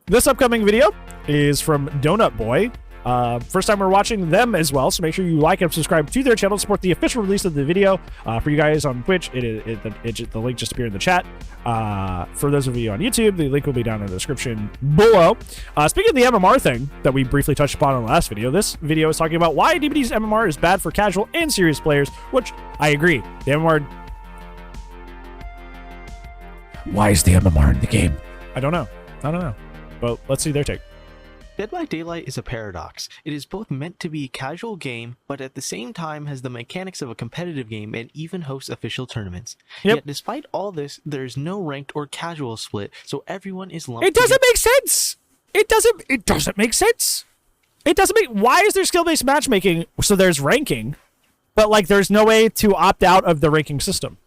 This upcoming video is from Donut Boy. First time we're watching them as well, so make sure you like and subscribe to their channel to support the official release of the video. For you guys on Twitch, the link just appeared in the chat. For those of you on YouTube, the link will be down in the description below. Speaking of the MMR thing that we briefly touched upon in the last video, this video is talking about why DBD's MMR is bad for casual and serious players, which I agree. The MMR... Why is the MMR in the game? I don't know. But let's see their take. Dead by Daylight is a paradox. It is both meant to be a casual game, but at the same time has the mechanics of a competitive game and even hosts official tournaments. Yet despite all this, there is no ranked or casual split, so everyone is lumped. It doesn't make sense! It doesn't make sense! Why is there skill-based matchmaking so there's ranking, but like there's no way to opt out of the ranking system?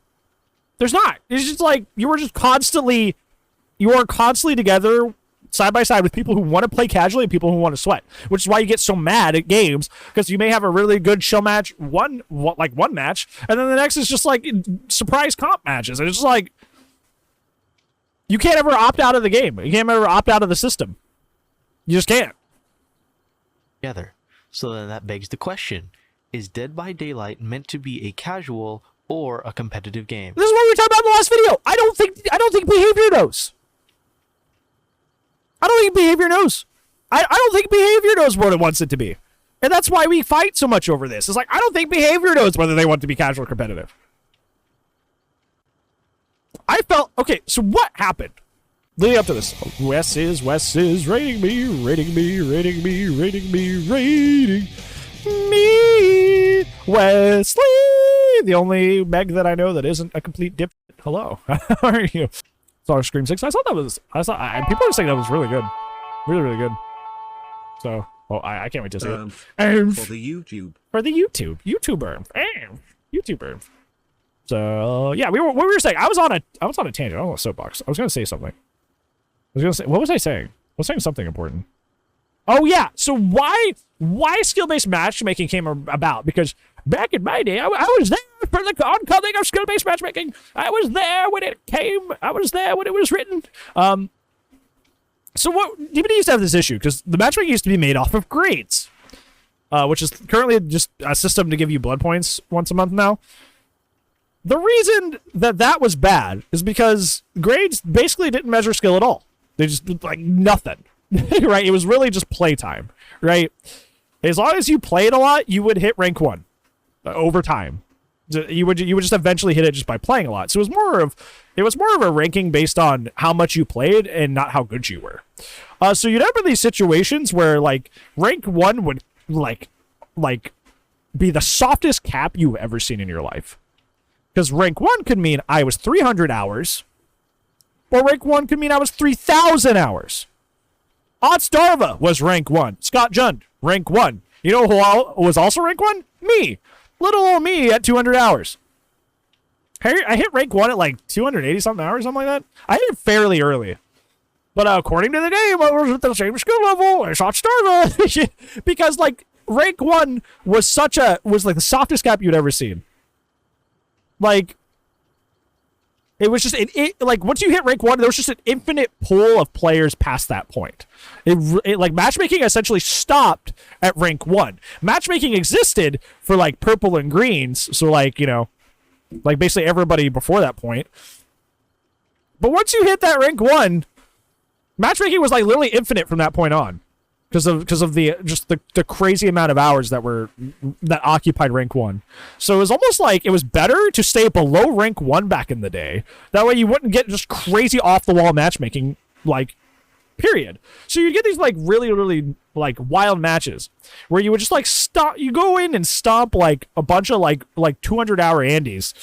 There's not. It's just like you are constantly together side by side with people who want to play casually and people who want to sweat, which is why you get so mad at games, because you may have a really good chill match one match, and then the next is just like surprise comp matches, and it's just like you can't ever opt out of the game. You can't ever opt out of the system. You just can't. Together. So then that begs the question: is Dead by Daylight meant to be a casual or a competitive game? This is what we were talking about in the last video. I don't think behavior knows. I don't think behavior knows. I don't think behavior knows what it wants it to be. And that's why we fight so much over this. It's like, I don't think behavior knows whether they want to be casual or competitive. Okay, so what happened leading up to this? Wes is rating me. Wesley, the only Meg that I know that isn't a complete dip. Hello, how are you? Saw Scream 6. People are saying that was really good. Really good. So, I can't wait to see it. For the YouTuber. So, yeah, what we were saying, I was on a tangent. I was on a soapbox. I was going to say something. What was I saying? I was saying something important. Oh, yeah. So why skill-based matchmaking came about? Because back in my day, I was there for the oncoming of skill-based matchmaking. I was there when it came. I was there when it was written. So what DBD used to have this issue, because the matchmaking used to be made off of grades, which is currently just a system to give you blood points once a month now. The reason that was bad is because grades basically didn't measure skill at all. They just did like nothing. Right? It was really just playtime, right? As long as you played a lot, you would hit rank 1 over time. You would just eventually hit it just by playing a lot. So it was more of a ranking based on how much you played and not how good you were. So you'd have these situations where like rank 1 would like be the softest cap you've ever seen in your life. Because rank 1 could mean I was 300 hours, or rank 1 could mean I was 3,000 hours. Darva was rank 1. Scott Jund, rank 1. You know who was also rank 1? Me. Little old me at 200 hours. I hit rank 1 at like 280-something hours, something like that. I hit it fairly early. But according to the game, I was at the same skill level as Darva. Because like rank 1 was like the softest cap you'd ever seen. Like, it was just, like, once you hit rank 1, there was just an infinite pool of players past that point. Like, matchmaking essentially stopped at rank 1. Matchmaking existed for, like, purple and greens, so, like, you know, like, basically everybody before that point. But once you hit that rank 1, matchmaking was, like, literally infinite from that point on. Because of the crazy amount of hours that occupied rank 1. So it was almost like it was better to stay below rank 1 back in the day. That way you wouldn't get just crazy off the wall matchmaking, like, period. So you get these like really like wild matches where you would just like you go in and stomp like a bunch of like 200-hour Andes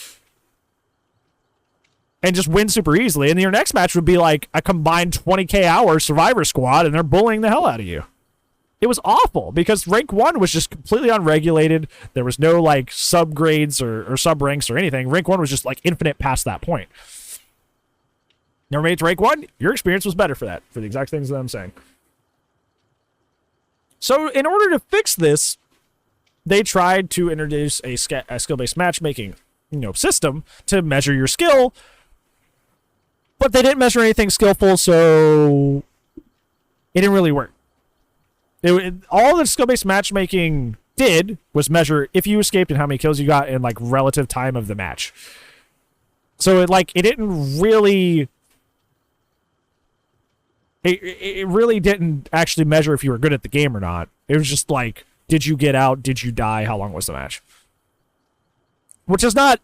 and just win super easily. And your next match would be like a combined 20k hour survivor squad, and they're bullying the hell out of you. It was awful because rank 1 was just completely unregulated. There was no like subgrades or sub ranks or anything. Rank 1 was just like infinite past that point. Never made it to rank 1, your experience was better for that, for the exact things that I'm saying. So in order to fix this, they tried to introduce a skill-based matchmaking, system to measure your skill, but they didn't measure anything skillful, so it didn't really work. All the skill-based matchmaking did was measure if you escaped and how many kills you got in like relative time of the match. So it didn't really, it really didn't actually measure if you were good at the game or not. It was just like, did you get out? Did you die? How long was the match? Which is not,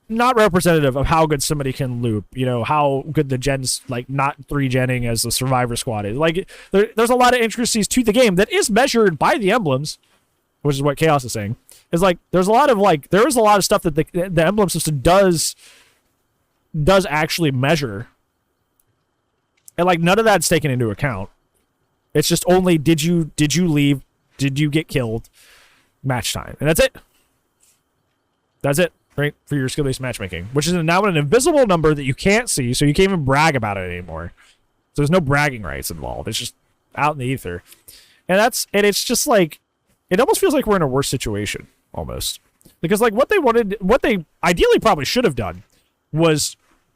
not representative of how good somebody can loop, how good the gens, like not 3-genning as the survivor squad is. Like there's a lot of intricacies to the game that is measured by the emblems, which is what Chaos is saying. Is like there is a lot of stuff that the emblem system does actually measure. And like none of that's taken into account. It's just only did you leave, did you get killed, match time. And that's it. That's it. Right, for your skill-based matchmaking, which is now an invisible number that you can't see, so you can't even brag about it anymore. So there's no bragging rights involved. It's just out in the ether, and it's just like it almost feels like we're in a worse situation almost, because like what they ideally probably should have done was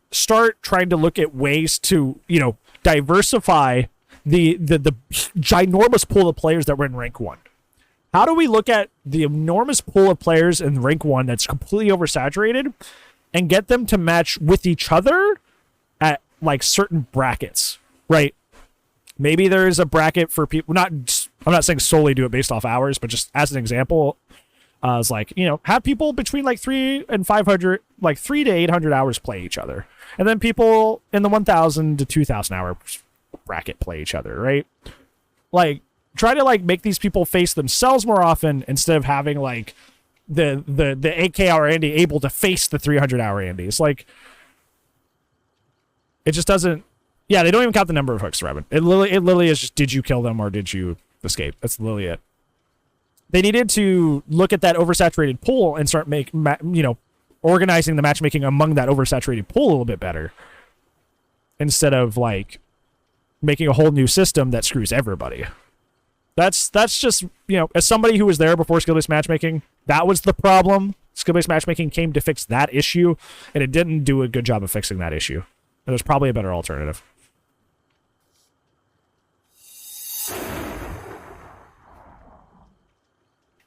start trying to look at ways to diversify the ginormous pool of players that were in rank 1. How do we look at the enormous pool of players in rank 1 that's completely oversaturated and get them to match with each other at like certain brackets, right? Maybe there's a bracket for people, I'm not saying solely do it based off hours, but just as an example, it's like, have people between like 3 and 500, like 3 to 800 hours play each other. And then people in the 1,000 to 2,000 hour bracket play each other, right? Like, try to like make these people face themselves more often instead of having like the 8K hour Andy able to face the 300 hour Andy. It's like it just doesn't. Yeah, they don't even count the number of hooks, Robin. It literally is just did you kill them or did you escape? That's literally it. They needed to look at that oversaturated pool and start organizing the matchmaking among that oversaturated pool a little bit better instead of like making a whole new system that screws everybody. That's just, as somebody who was there before skill-based matchmaking, that was the problem. Skill-based matchmaking came to fix that issue, and it didn't do a good job of fixing that issue. There's probably a better alternative.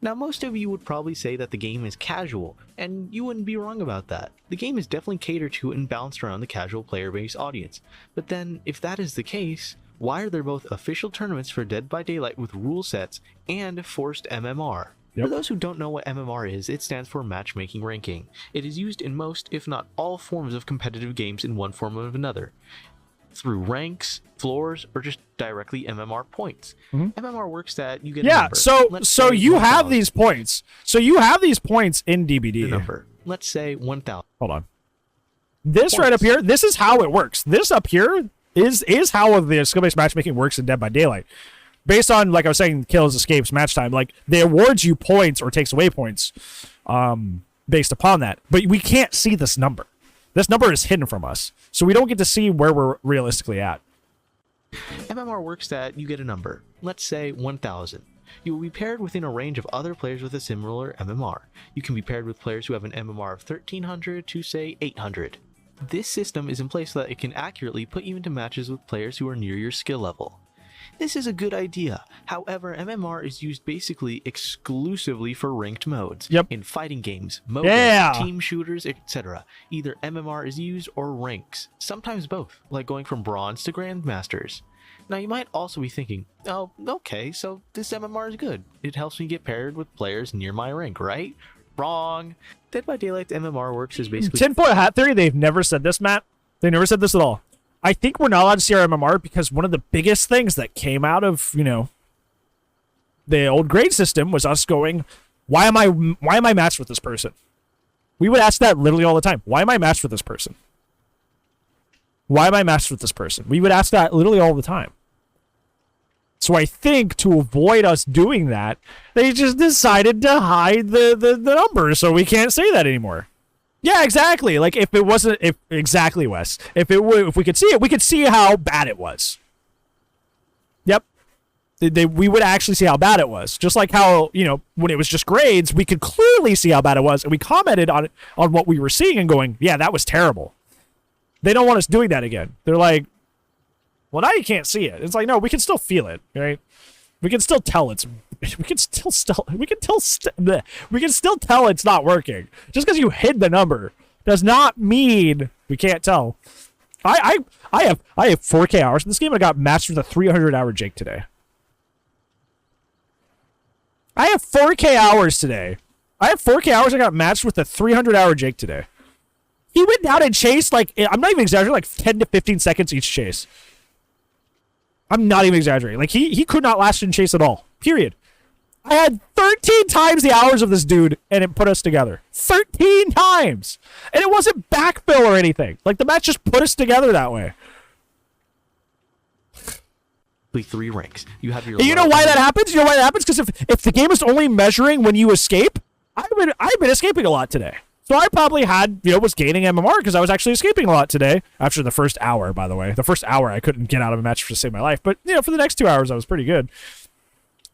Now, most of you would probably say that the game is casual, and you wouldn't be wrong about that. The game is definitely catered to and balanced around the casual player-based audience. But then, if that is the case, why are there both official tournaments for Dead by Daylight with rule sets and forced MMR? Yep. For those who don't know what MMR is, it stands for Matchmaking Ranking. It is used in most, if not all, forms of competitive games in one form or another, through ranks, floors, or just directly MMR points. Mm-hmm. MMR works that you get a number. So you have these points. So you have these points in DBD. The number. Let's say 1,000. Hold on. This points. Right up here, this is how it works. This up here is how the skill-based matchmaking works in Dead by Daylight. Based on, like I was saying, kills, escapes, match time, like, they awards you points or takes away points based upon that. But we can't see this number. This number is hidden from us. So we don't get to see where we're realistically at. MMR works that you get a number. Let's say 1,000. You will be paired within a range of other players with a similar MMR. You can be paired with players who have an MMR of 1,300 to, say, 800. This system is in place so that it can accurately put you into matches with players who are near your skill level. This is a good idea. However, MMR is used basically exclusively for ranked modes. Yep. In fighting games, MOBAs, team shooters, etc. Either MMR is used or ranks, sometimes both, like going from bronze to grandmasters. Now you might also be thinking, oh, okay, so this MMR is good. It helps me get paired with players near my rank, right? Wrong. Dead by Daylight's MMR works is basically... Tinfoil hat theory, they've never said this, Matt. They never said this at all. I think we're not allowed to see our MMR because one of the biggest things that came out of, the old grade system was us going, why am I matched with this person? We would ask that literally all the time. Why am I matched with this person? Why am I matched with this person? We would ask that literally all the time. So I think to avoid us doing that, they just decided to hide the numbers so we can't say that anymore. Yeah, exactly. Like if it wasn't, exactly, Wes. If we could see it, we could see how bad it was. Yep. We would actually see how bad it was. Just like how, when it was just grades, we could clearly see how bad it was, and we commented on what we were seeing and going, yeah, that was terrible. They don't want us doing that again. They're like, Well, now you can't see it. It's like, no, we can still feel it, right? We can still tell it's. We can still tell it's not working. Just because you hid the number does not mean we can't tell. I have 4K hours in this game. I got matched with a 300-hour Jake today. I have 4K hours today. I got matched with a 300-hour Jake today. He went down and chased, like, I'm not even exaggerating, like 10 to 15 seconds each chase. I'm not even exaggerating. Like, he could not last in chase at all. Period. I had 13 times the hours of this dude, and it put us together. 13 times! And it wasn't backfill or anything. Like, the match just put us together that way. 3 ranks. You have your. You know why that happens? You know why that happens? Because if the game is only measuring when you escape, I've been escaping a lot today. So I probably was gaining MMR because I was actually escaping a lot today. After the first hour, by the way. The first hour I couldn't get out of a match to save my life. But, for the next 2 hours I was pretty good.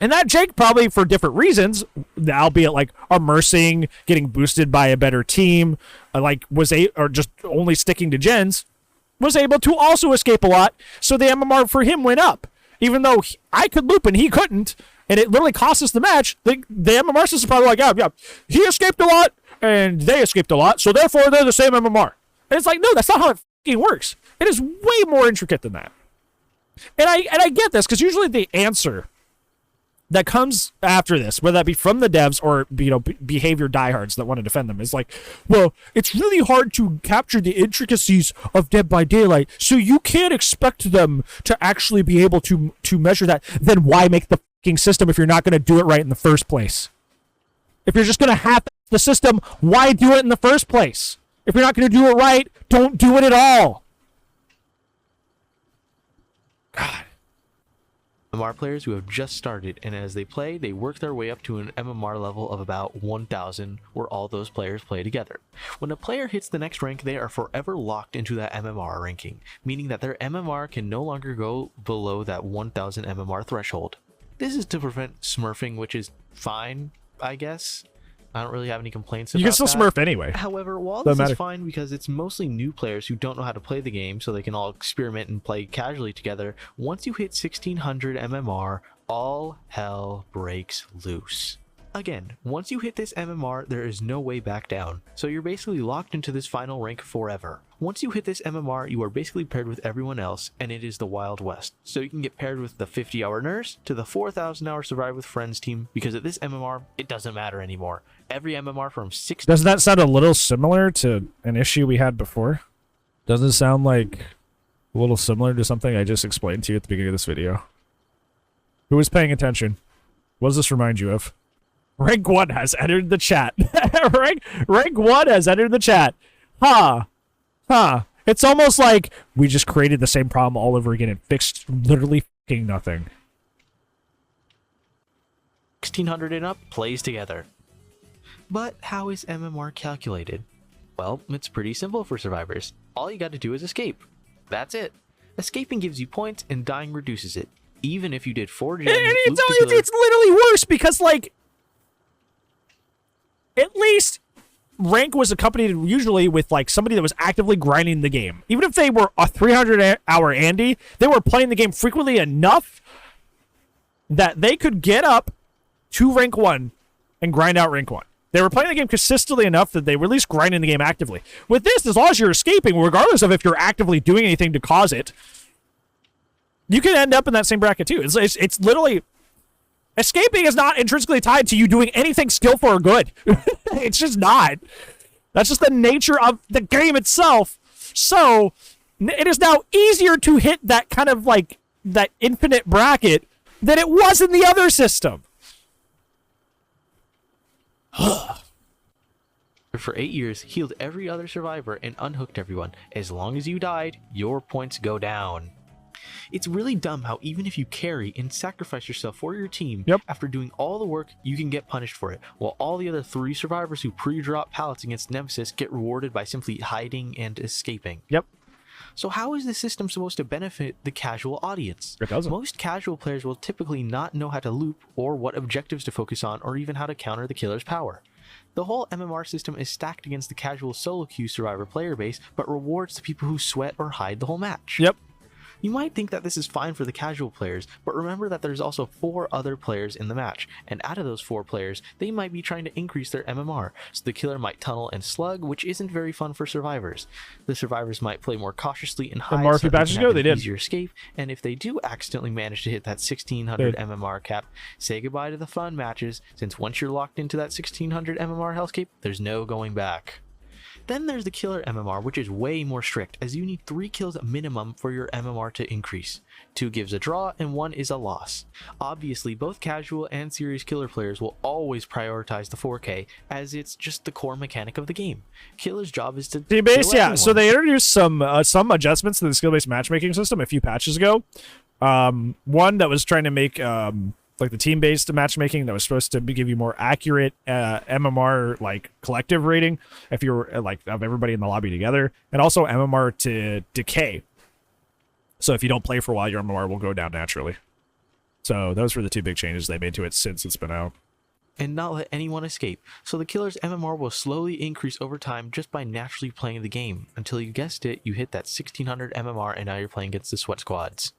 And that Jake, probably for different reasons, albeit like immersing, getting boosted by a better team, or just only sticking to gens, was able to also escape a lot. So the MMR for him went up. Even though I could loop and he couldn't, and it literally cost us the match, the MMR system is probably like, yeah, he escaped a lot, and they escaped a lot, so therefore they're the same MMR. And it's like, no, that's not how it fucking works. It is way more intricate than that. And I get this, because usually the answer that comes after this, whether that be from the devs or behavior diehards that want to defend them, is like, well, it's really hard to capture the intricacies of Dead by Daylight, so you can't expect them to actually be able to measure that. Then why make the fucking system if you're not going to do it right in the first place? If you're just going to have the system, why do it in the first place? If you're not going to do it right, don't do it at all. God. MMR players who have just started, and as they play, they work their way up to an MMR level of about 1000, where all those players play together. When a player hits the next rank, they are forever locked into that MMR ranking, meaning that their MMR can no longer go below that 1000 MMR threshold. This is to prevent smurfing, which is fine, I guess. I don't really have any complaints about that. You can still smurf anyway. However, while this is fine because it's mostly new players who don't know how to play the game, so they can all experiment and play casually together, once you hit 1600 MMR, all hell breaks loose. Again, once you hit this MMR, there is no way back down, so you're basically locked into this final rank forever. Once you hit this MMR, you are basically paired with everyone else, and it is the Wild West. So you can get paired with the 50-hour nurse to the 4,000-hour survive with friends team, because at this MMR, it doesn't matter anymore. Every MMR from 6. Doesn't that sound a little similar to an issue we had before? Doesn't it sound like a little similar to something I just explained to you at the beginning of this video? Who was paying attention? What does this remind you of? Rank 1 has entered the chat. Rank 1 has entered the chat. Huh. It's almost like we just created the same problem all over again and fixed literally fucking nothing. 1600 and up plays together. But how is MMR calculated? Well, it's pretty simple for survivors. All you gotta do is escape. That's it. Escaping gives you points and dying reduces it. Even if you did 4 gens, it's literally worse because, like, at least rank was accompanied usually with like somebody that was actively grinding the game. Even if they were a 300-hour Andy, they were playing the game frequently enough that they could get up to rank 1 and grind out rank 1. They were playing the game consistently enough that they were at least grinding the game actively. With this, as long as you're escaping, regardless of if you're actively doing anything to cause it, you can end up in that same bracket too. It's literally... Escaping is not intrinsically tied to you doing anything skillful or good. It's just not. That's just the nature of the game itself. So, it is now easier to hit that kind of like, that infinite bracket than it was in the other system. For 8 years, healed every other survivor and unhooked everyone. As long as you died, your points go down. It's really dumb how even if you carry and sacrifice yourself for your team, after doing all the work, you can get punished for it, while all the other 3 survivors who pre-drop pallets against Nemesis get rewarded by simply hiding and escaping. So how is this system supposed to benefit the casual audience? It doesn't. Most casual players will typically not know how to loop, or what objectives to focus on, or even how to counter the killer's power. The whole MMR system is stacked against the casual solo queue survivor player base, but rewards the people who sweat or hide the whole match. You might think that this is fine for the casual players, but remember that there's also 4 other players in the match, and out of those 4 players, they might be trying to increase their MMR, so the killer might tunnel and slug, which isn't very fun for survivors. The survivors might play more cautiously and hide so they can have an easier escape, and if they do accidentally manage to hit that 1600 MMR cap, say goodbye to the fun matches, since once you're locked into that 1600 MMR hellscape, there's no going back. Then there's the killer MMR, which is way more strict, as you need 3 kills minimum for your MMR to increase. 2 gives a draw, and 1 is a loss. Obviously, both casual and serious killer players will always prioritize the 4K, as it's just the core mechanic of the game. Killer's job is to team-based, yeah. So they introduced some adjustments to the skill-based matchmaking system a few patches ago. One that was trying to make like the team-based matchmaking that was supposed to give you more accurate MMR like collective rating if you're like of everybody in the lobby together, and also MMR to decay. So if you don't play for a while, your MMR will go down naturally. So those were the 2 big changes they made to it since it's been out. And not let anyone escape. So the killer's MMR will slowly increase over time just by naturally playing the game, until you guessed it, you hit that 1600 MMR and now you're playing against the sweat squads.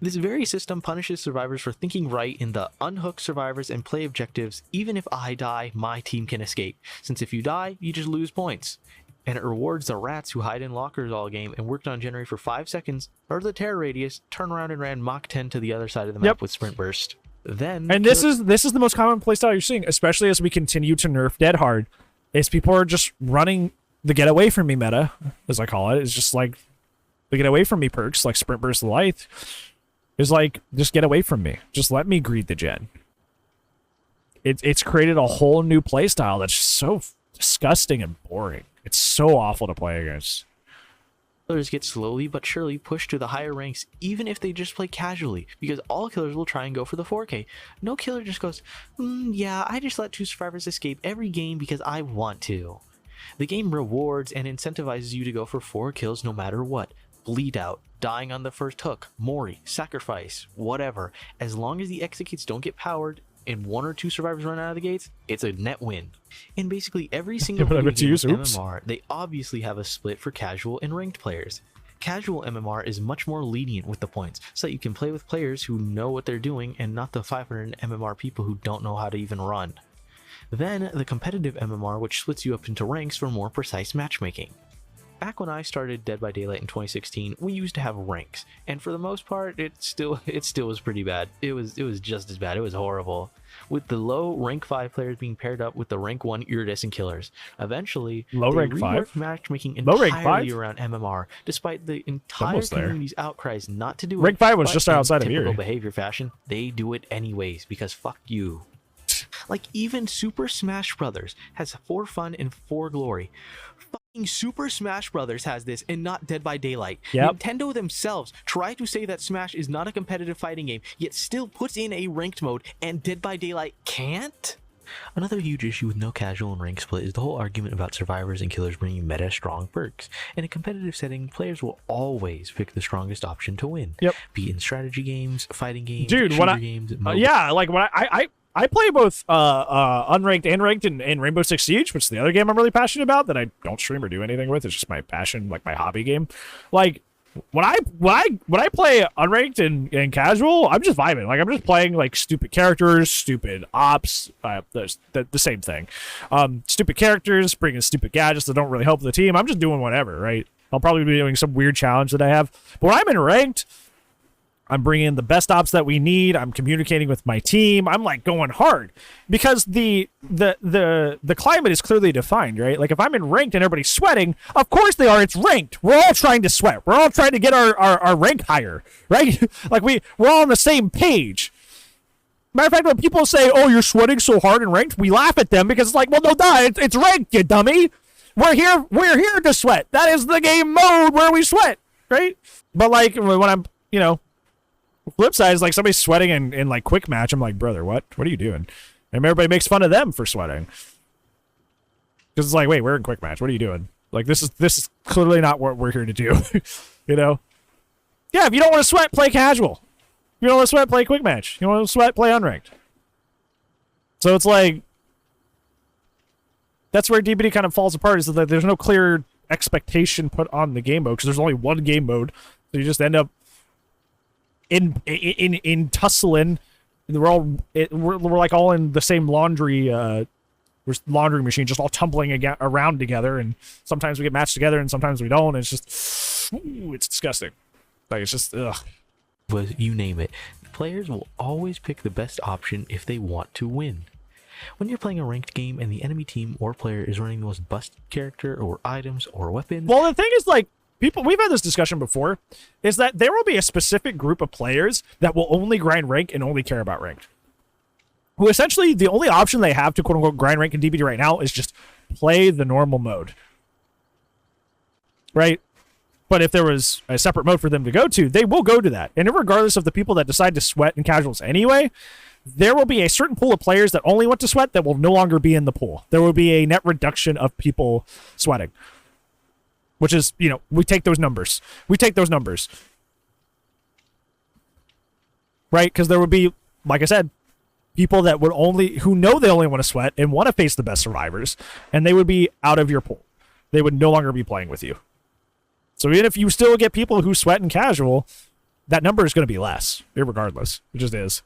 This very system punishes survivors for thinking right in the unhook survivors and play objectives. Even if I die, my team can escape, since if you die, you just lose points. And it rewards the rats who hide in lockers all game and worked on January for 5 seconds, or the terror radius, turn around and ran Mach 10 to the other side of the map with sprint burst. Then, and this is the most common playstyle you're seeing, especially as we continue to nerf dead hard, is people are just running the get away from me meta, as I call it. It's just like the get away from me perks, like sprint burst light, is like, just get away from me. Just let me greet the gen. It's created a whole new playstyle that's so disgusting and boring. It's so awful to play against. Killers get slowly but surely pushed to the higher ranks, even if they just play casually, because all killers will try and go for the 4K. No killer just goes, yeah, I just let 2 survivors escape every game because I want to. The game rewards and incentivizes you to go for 4 kills no matter what. Bleed out, dying on the first hook, Mori, sacrifice, whatever. As long as the executes don't get powered and 1 or 2 survivors run out of the gates, it's a net win. In basically every single game with MMR, they obviously have a split for casual and ranked players. Casual MMR is much more lenient with the points, so that you can play with players who know what they're doing and not the 500 MMR people who don't know how to even run. Then the competitive MMR, which splits you up into ranks for more precise matchmaking. Back when I started Dead by Daylight in 2016, we used to have ranks, and for the most part, it still was pretty bad. It was just as bad. It was horrible, with the low rank 5 players being paired up with the rank 1 iridescent killers. Eventually, low rank 5 matchmaking entirely around MMR, despite the entire community's outcries not to do it. Rank 5 was just outside of typical behavior fashion. They do it anyways because fuck you. Like even Super Smash Brothers has 4 fun and 4 glory. Fucking Super Smash Brothers has this and not Dead by Daylight. Yep. Nintendo themselves try to say that Smash is not a competitive fighting game, yet still puts in a ranked mode, and Dead by Daylight can't? Another huge issue with no casual and rank split is the whole argument about survivors and killers bringing meta strong perks. In a competitive setting, players will always pick the strongest option to win. Yep. Be it in strategy games, fighting games, dude, games, yeah, like when I play both unranked and ranked in Rainbow Six Siege, which is the other game I'm really passionate about that I don't stream or do anything with. It's just my passion, like my hobby game. Like when I play unranked and casual, I'm just vibing. Like I'm just playing like stupid characters, stupid ops, the same thing. Stupid characters, bringing stupid gadgets that don't really help the team. I'm just doing whatever, right? I'll probably be doing some weird challenge that I have. But when I'm in ranked, I'm bringing the best ops that we need. I'm communicating with my team. I'm like going hard because the climate is clearly defined, right? Like if I'm in ranked and everybody's sweating, of course they are. It's ranked. We're all trying to sweat. We're all trying to get our rank higher, right? Like we're all on the same page. Matter of fact, when people say, "Oh, you're sweating so hard in ranked," we laugh at them because it's like, well, no, duh, it's ranked, you dummy. We're here to sweat. That is the game mode where we sweat, right? But like when I'm, flip side is like somebody's sweating in like quick match. I'm like, brother, what are you doing? And everybody makes fun of them for sweating because it's like, wait, we're in quick match. What are you doing? Like this is clearly not what we're here to do. Yeah, if you don't want to sweat, play casual. If you don't want to sweat, play quick match. You don't want to sweat, play unranked. So it's like that's where DBD kind of falls apart, is that there's no clear expectation put on the game mode because there's only one game mode. So you just end up in tussling. We're like all in the same laundry machine, just all tumbling around together, and sometimes we get matched together and sometimes we don't. And it's just, ooh, it's disgusting. Like, it's just, ugh. You name it. Players will always pick the best option if they want to win. When you're playing a ranked game and the enemy team or player is running the most busted character or items or weapons... Well, the thing is, like, we've had this discussion before, is that there will be a specific group of players that will only grind rank and only care about ranked. Who essentially, the only option they have to quote-unquote grind rank in DBD right now is just play the normal mode. Right? But if there was a separate mode for them to go to, they will go to that. And regardless of the people that decide to sweat in casuals anyway, there will be a certain pool of players that only want to sweat that will no longer be in the pool. There will be a net reduction of people sweating. Which is, you know, we take those numbers. Right? Because there would be, like I said, people that would who know they only want to sweat and want to face the best survivors, and they would be out of your pool. They would no longer be playing with you. So even if you still get people who sweat in casual, that number is going to be less, regardless. It just is.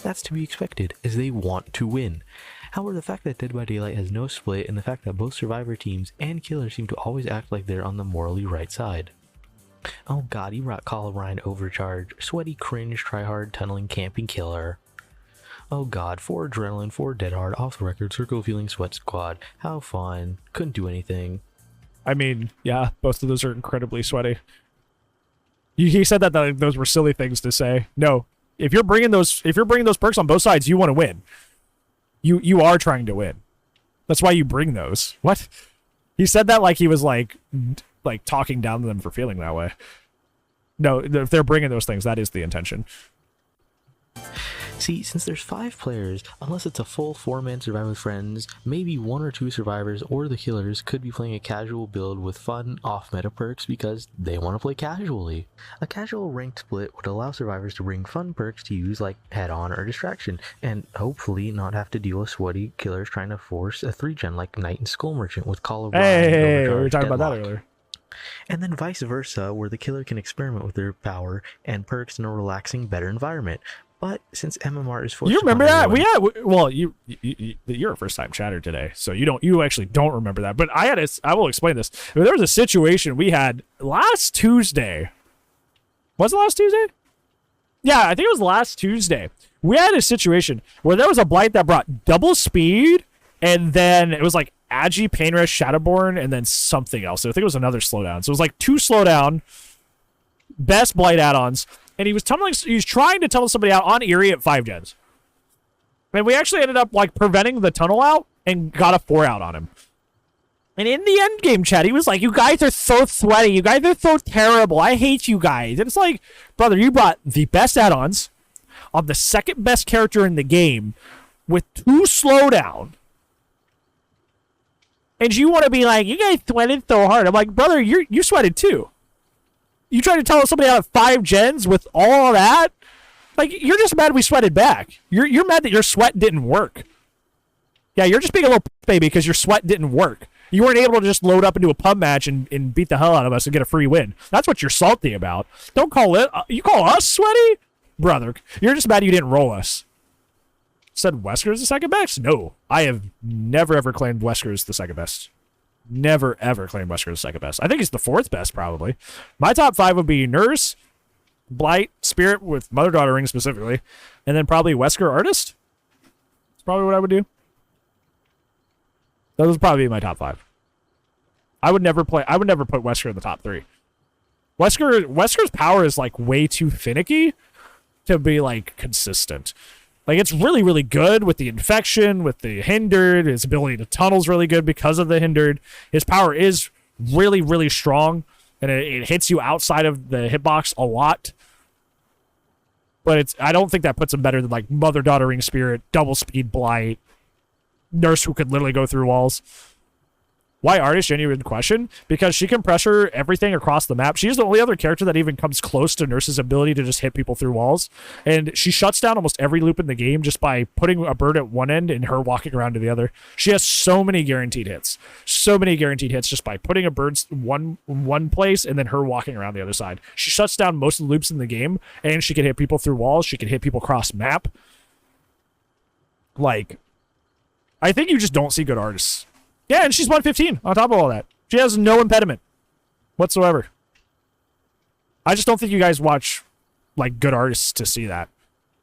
That's to be expected, as they want to win. However, the fact that Dead by Daylight has no split, and the fact that both survivor teams and killers seem to always act like they're on the morally right side. Oh god, he brought Call of Ryan Overcharge, sweaty cringe, tryhard, tunneling, camping killer. Oh god, 4 adrenaline, 4 dead hard, off the record, circle feeling sweat squad. How fun. Couldn't do anything. I mean, yeah, both of those are incredibly sweaty. He said that those were silly things to say. No, if you're bringing those perks on both sides, you want to win. You are trying to win. That's why you bring those. What? He said that like he was like talking down to them for feeling that way. No, if they're bringing those things, that is the intention. See, since there's 5 players, unless it's a full 4-man survival with friends, maybe 1 or 2 survivors or the killers could be playing a casual build with fun, off-meta perks because they want to play casually. A casual ranked split would allow survivors to bring fun perks to use like head-on or distraction, and hopefully not have to deal with sweaty killers trying to force a 3-gen like Knight and Skull Merchant with Call of Ryan. Hey, we were talking about that earlier. And then vice versa, where the killer can experiment with their power and perks in a relaxing, better environment. But since MMR is forced, you remember that? Well, you're a first-time chatter today, so you actually don't remember that. But I will explain this. There was a situation we had last Tuesday. Was it last Tuesday? Yeah, I think it was last Tuesday. We had a situation where there was a blight that brought double speed, and then it was like Agi, Painrush, Shadowborn, and then something else. So I think it was another slowdown. So it was like 2 slowdown, best blight add-ons. And he was trying to tunnel somebody out on Eerie at 5 gens. And we actually ended up like preventing the tunnel out and got a 4 out on him. And in the end game chat, he was like, "You guys are so sweaty. You guys are so terrible. I hate you guys." And it's like, brother, you brought the best add-ons on the second best character in the game with 2 slowdown. And you want to be like, "You guys sweated so hard." I'm like, brother, you sweated too. You trying to tell somebody out of 5 gens with all that? Like, you're just mad we sweated back. You're mad that your sweat didn't work. Yeah, you're just being a little baby because your sweat didn't work. You weren't able to just load up into a pub match and beat the hell out of us and get a free win. That's what you're salty about. Don't call it. You call us sweaty? Brother, you're just mad you didn't roll us. Said Wesker's the second best? No, I have never ever claimed Wesker's the second best. Never, ever claimed Wesker as second best. I think he's the 4th best, probably. My top 5 would be Nurse, Blight, Spirit with Mother-Daughter Ring specifically, and then probably Wesker Artist. That's probably what I would do. Those would probably be my top 5. I would never put Wesker in the top 3. Wesker's power is like way too finicky to be like consistent. Like, it's really, really good with the infection, with the hindered. His ability to tunnel is really good because of the hindered. His power is really, really strong, and it hits you outside of the hitbox a lot. But I don't think that puts him better than, like, Mother-Daughter Ring Spirit, Double Speed Blight, Nurse who could literally go through walls. Why Artist? Genuine question. Because she can pressure everything across the map. She's the only other character that even comes close to Nurse's ability to just hit people through walls. And she shuts down almost every loop in the game just by putting a bird at one end and her walking around to the other. She has so many guaranteed hits. So many guaranteed hits just by putting a bird one place and then her walking around the other side. She shuts down most of the loops in the game, and she can hit people through walls. She can hit people cross map. Like, I think you just don't see good artists. Yeah, and she's 115 on top of all that. She has no impediment whatsoever. I just don't think you guys watch, like, good artists to see that.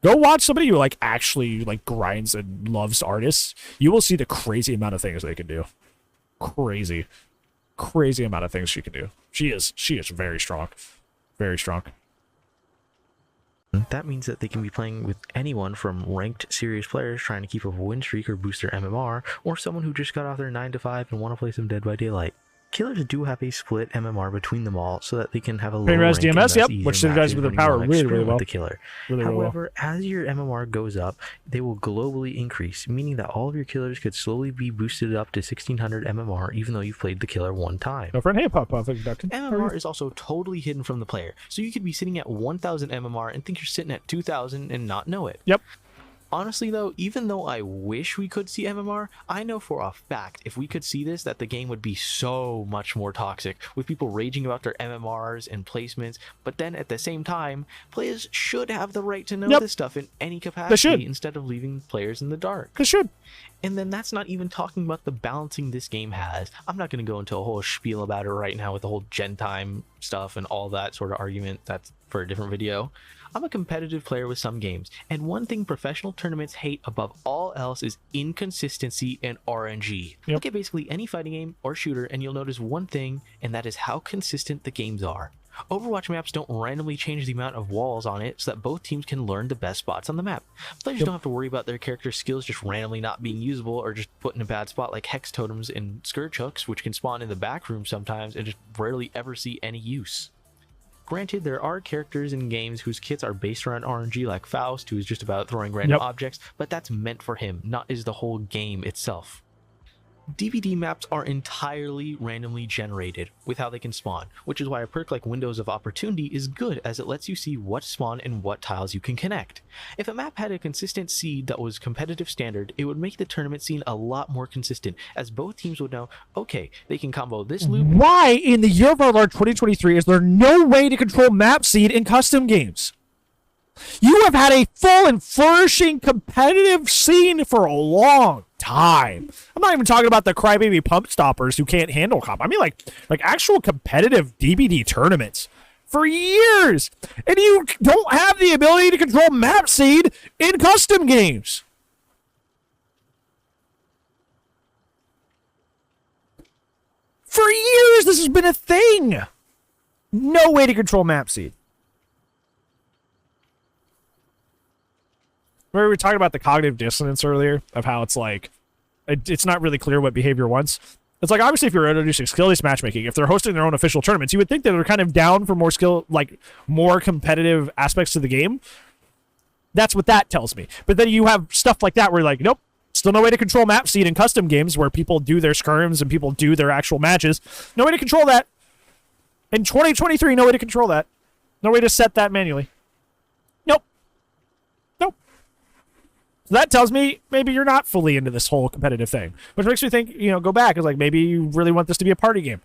Go watch somebody who, like, actually, like, grinds and loves artists. You will see the crazy amount of things they can do. Crazy amount of things she can do. She is very strong. Very strong. That means that they can be playing with anyone from ranked serious players trying to keep up a win streak or boost their MMR, or someone who just got off their 9 to 5 and want to play some Dead by Daylight. Killers do have a split MMR between them all so that they can have a low rank DMS, yep, which synergizes with their power really well. With the killer. However, as your MMR goes up, they will globally increase, meaning that all of your killers could slowly be boosted up to 1600 MMR even though you've played the killer one time. No friend, hey, pop, MMR is also totally hidden from the player, so you could be sitting at 1000 MMR and think you're sitting at 2000 and not know it. Yep. Honestly though, even though I wish we could see MMR, I know for a fact if we could see this that the game would be so much more toxic, with people raging about their MMRs and placements, but then at the same time, players should have the right to know this stuff in any capacity instead of leaving players in the dark. They should. And then that's not even talking about the balancing this game has. I'm not going to go into a whole spiel about it right now with the whole gen time stuff and all that sort of argument. That's for a different video. I'm a competitive player with some games, and one thing professional tournaments hate above all else is inconsistency and RNG. Look at basically any fighting game or shooter and you'll notice one thing, and that is how consistent the games are. Overwatch maps don't randomly change the amount of walls on it so that both teams can learn the best spots on the map. Players don't have to worry about their character's skills just randomly not being usable or just put in a bad spot like hex totems and scourge hooks, which can spawn in the back room sometimes and just rarely ever see any use. Granted, there are characters in games whose kits are based around RNG, like Faust, who is just about throwing random objects, but that's meant for him, not as the whole game itself. DBD maps are entirely randomly generated with how they can spawn, which is why a perk like Windows of Opportunity is good, as it lets you see what spawn and what tiles you can connect. If a map had a consistent seed that was competitive standard, it would make the tournament scene a lot more consistent, as both teams would know, okay, they can combo this loop. Why in the year of our Lord 2023 is there no way to control map seed in custom games? You have had a full and flourishing competitive scene for a long time. I'm not even talking about the crybaby pump stoppers who can't handle comp. I mean like actual competitive DBD tournaments for years. And you don't have the ability to control map seed in custom games. For years this has been a thing. No way to control map seed. Remember we were talking about the cognitive dissonance earlier of how it's like, it's not really clear what behavior wants. It's like, obviously, if you're introducing skill-based matchmaking, if they're hosting their own official tournaments, you would think that they're kind of down for more skill, like more competitive aspects to the game. That's what that tells me. But then you have stuff like that where you're like, nope, still no way to control map seed in custom games where people do their scrims and people do their actual matches. No way to control that. In 2023, no way to control that. No way to set that manually. Nope. Nope. So that tells me maybe you're not fully into this whole competitive thing, which makes me think, you know, go back. It's like maybe you really want this to be a party game.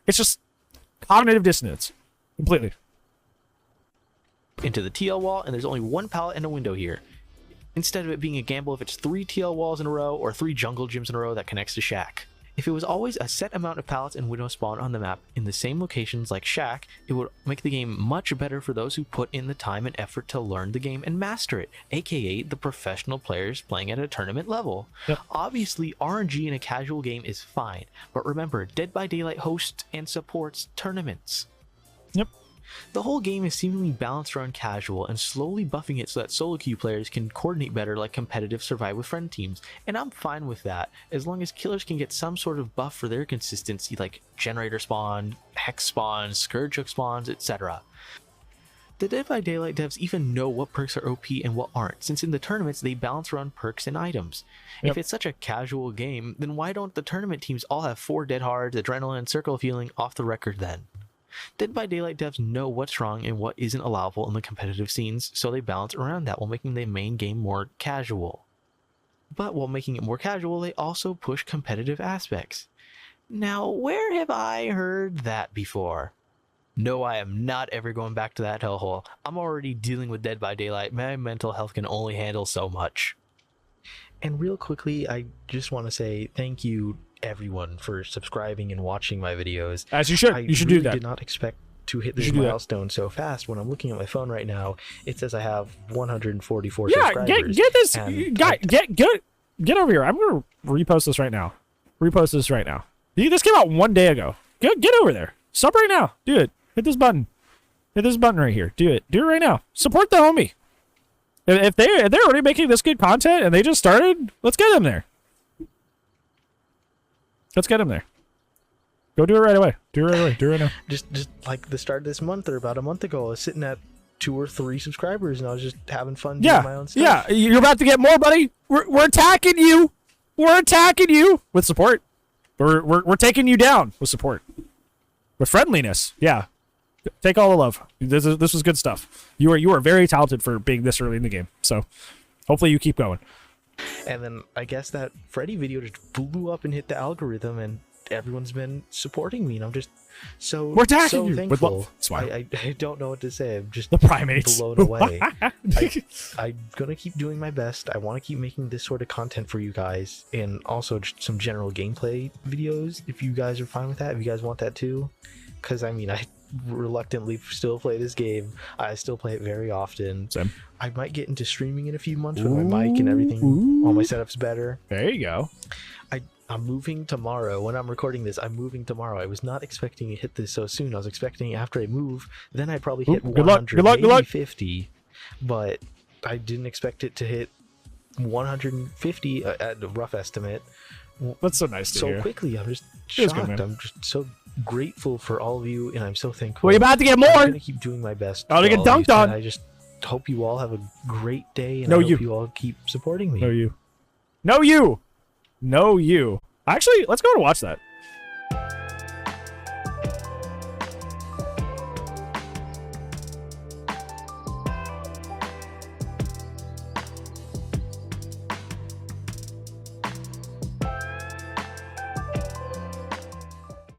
It's just cognitive dissonance. Completely. Into the TL wall, and there's only one pallet and a window here. Instead of it being a gamble if it's 3 TL walls in a row or 3 jungle gyms in a row that connects to Shack. If it was always a set amount of pallets and window spawn on the map in the same locations like Shack, it would make the game much better for those who put in the time and effort to learn the game and master it, aka the professional players playing at a tournament level. Yep. Obviously, RNG in a casual game is fine, but remember, Dead by Daylight hosts and supports tournaments. Yep. The whole game is seemingly balanced around casual and slowly buffing it so that solo queue players can coordinate better like competitive survive with friend teams, and I'm fine with that as long as killers can get some sort of buff for their consistency like generator spawn, hex spawns, scourge hook spawns, etc. The Dead by Daylight devs even know what perks are OP and what aren't, since in the tournaments they balance around perks and items. Yep. If it's such a casual game, then why don't the tournament teams all have 4 dead hards, adrenaline, circle of healing off the record then? Dead by Daylight devs know what's wrong and what isn't allowable in the competitive scenes, so they balance around that while making the main game more casual. But while making it more casual, they also push competitive aspects. Now, where have I heard that before? No, I am not ever going back to that hellhole. I'm already dealing with Dead by Daylight. My mental health can only handle so much. And real quickly, I just want to say thank you, everyone, for subscribing and watching my videos. As you should. You should do that. I did not expect to hit this milestone so fast. When I'm looking at my phone right now, it says I have 144 subscribers. Yeah, get this guy. Get over here. I'm gonna repost this right now. Repost this right now. This came out 1 day ago. Get over there. Stop right now. Do it. Hit this button. Hit this button right here. Do it. Do it right now. Support the homie. If they're already making this good content and they just started, let's get them there. Let's get them there. Go do it right away. Do it right away. Do it right now. Just like the start of this month or about a month ago, I was sitting at 2 or 3 subscribers and I was just having fun doing my own stuff. Yeah, you're about to get more, buddy. We're attacking you. We're attacking you with support. We're taking you down with support. With friendliness. Yeah. Take all the love. This was good stuff. You are very talented for being this early in the game. So hopefully you keep going. And then I guess that Freddy video just blew up and hit the algorithm, and everyone's been supporting me, and I'm just so thankful. With love. I don't know what to say. I'm just the primates blown away. I'm gonna keep doing my best. I want to keep making this sort of content for you guys, and also just some general gameplay videos. If you guys are fine with that, if you guys want that too, because I mean, I reluctantly still play this game. I still play it very often. Same. I might get into streaming in a few months when my mic and everything, all my setup's better. There you go. I'm moving tomorrow. When I'm recording this, I'm moving tomorrow. I was not expecting to hit this so soon. I was expecting after I move, then I'd probably hit 100, maybe 50. But I didn't expect it to hit 150 at a rough estimate. That's so nice to hear. So quickly. I'm just shocked. I'm just so grateful for all of you, and I'm so thankful. Well, you're about to get more. I'm gonna keep doing my best. I'm gonna get dunked on. I just hope you all have a great day, and I hope you all keep supporting me. No, you. Actually, let's go and watch that.